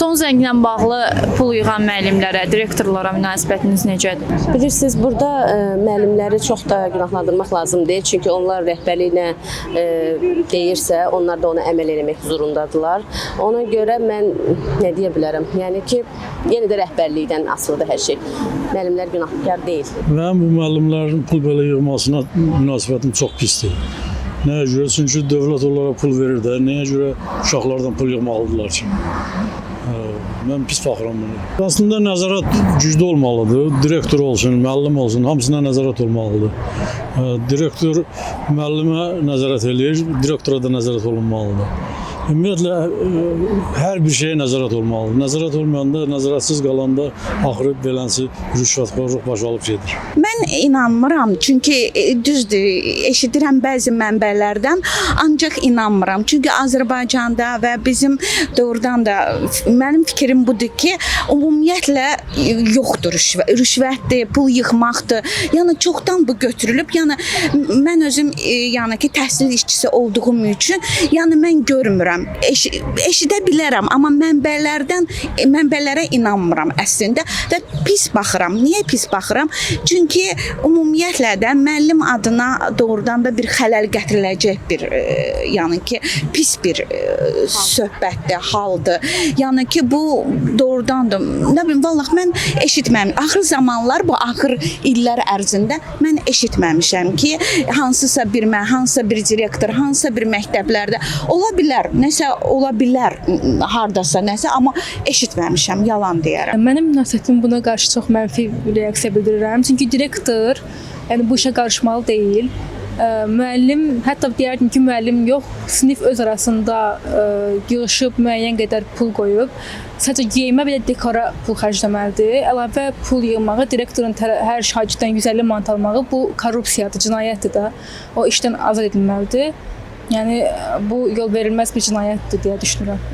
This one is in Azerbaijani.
Son zənglə bağlı pul yığan müəllimlərə, direktorlara münasibətiniz necədir? Bilirsiniz, burada müəllimləri çox da günahlandırmaq lazım deyil. Çünki onlar rəhbərlik nə deyirsə, onlar da ona əməl etmək zorundadılar. Ona görə mən nə deyə bilərəm? Yəni ki, yenə də rəhbərlikdən asılıdır hər şey. Müəllimlər günahkar deyil. Mənim bu müəllimlərin pul belə yığmasına münasibətim çox pisdir. Nəyə görə? Çünki dövlət onlara pul verir də, nəyə görə uşaqlardan pul yığmalıdırlar ki? Mən pis baxıram bunu. Aslında nəzarət güclü olmalıdır. Direktor olsun, müəllim olsun, hamısına nəzarət olmalıdır. Direktor müəllimə nəzarət eləyir, direktora da nəzarət olunmalıdır. Ümumiyyətlə, hər bir şeyə nəzarət olmalıdır. Nəzarət olmayanda, nəzarətsiz qalanda axırı beləsi rüşvətxorluq baş alıb gedir. Mən inanmıram, çünki düzdür, eşidirəm bəzi mənbələrdən, ancaq inanmıram. Çünki Azərbaycanda və bizim doğrudan da mənim fikrim budur ki, ümumiyyətlə yoxdur rüşvətdir, pul yığmaqdır. Yəni çoxdan bu götürülüb. Yəni mən özüm yəni ki təhsil işçisi olduğum üçün, yəni mən görmürəm. Eşidə bilərəm, amma mənbələrə inanmıram əslində və pis baxıram. Niyə pis baxıram? Çünki ümumiyyətlə də müəllim adına doğrudan da bir xələl gətiriləcək bir, yəni ki, pis bir söhbətdir, haldır. Yəni ki, bu doğrudan da, nə bilim, vallah mən eşitməmişəm. Axır zamanlar, bu axır illər ərzində mən eşitməmişəm ki, hansısa bir direktor, hansısa bir məktəblərdə ola bilər, nəsə ola bilər, hardasa nəsə, amma eşitməmişəm, yalan deyərəm. Mənim münasibətim buna qarşı çox mənfi reaksiya bildirirəm. Çünki direktor yəni bu işə qarışmalı deyil. Müəllim, hətta deyərdim ki, müəllim yox, sinif öz arasında yığışıb müəyyən qədər pul qoyub, sadəcə geyimə belə dekora pul xərcləməlidir. Əlavə pul yığmağı, direktorun hər şagirddən 150 manat almağı bu korrupsiyadır, cinayətdir də. O işdən azad edilməlidir. Yəni bu yol verilməz bir cinayətdir deyə düşünürəm.